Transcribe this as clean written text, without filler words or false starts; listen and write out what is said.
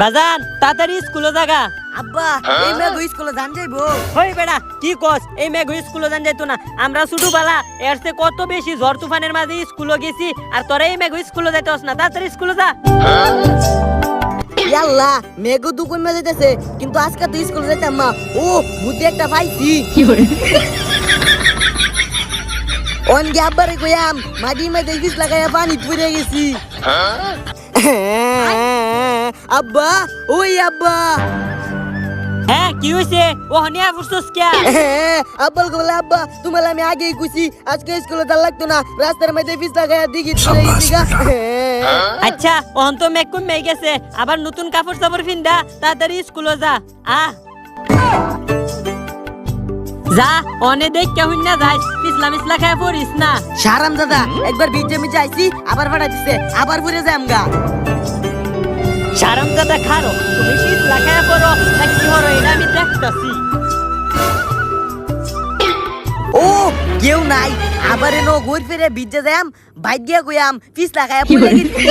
বাজান তাড়াতাড়ি স্কুলে জাগা। আব্বা এই মেঘ স্কুলে যান যাইবো। হই বেড়া কি কস, এই মেঘ স্কুলে যান যাইতো না? আমরা ছোট বালা এর চেয়ে কত বেশি ঝড় তুফানের মাঝে স্কুলে গেছি, আর তোরা এই মেঘ স্কুলে যাইতেছ না? তাড়াতাড়ি স্কুলে যা। ইয়াল্লা মেঘ দুকুন মে যাইতেছে, কিন্তু আজকে তো স্কুলে যাইতাম না। ও বুদ্ধি একটা পাইছি। অনগে আব্বারে কইয়াম মাটি মে দেখিস লাগাইয়া পানি পুড়ে গেছি। আব্বা ওই আব্বা। হ্যাঁ কি হইছে? ও হনিয়া ফুসছস কে? আব্বাল বলে আব্বা তোমার আমি আগেই কইছি আজকে স্কুলে যাওয়া লাগতো না, রাস্তার মধ্যে পিছ লাগাইয়া দিঘি চলে গেছি গা। আচ্ছা ওহন তো মেঘ কমে গেছে, আবার নতুন কাপড় চাপড় ফিন্দা তাড়াতাড়ি স্কুলে যা। যা অনে দেখ কেহুন না যাই, পিছলা মিছলা খায় পড়িস না। সারাম দাদা একবার ভিজে মিজে আইছি, আবার ভাড়া দিছে, আবার ঘুরে যাই আমগা। শারামজাদা খারো, তুমি পিছলা খায় পড়ো না কি হরো এটা আমি দেখতাছি। ও কেউ নাই, আবার এনো ঘুর ফিরে ভিজে যাম, বাইক গিয়া কইয়াম পিছ লাগাইয়া পড়ে গেছি।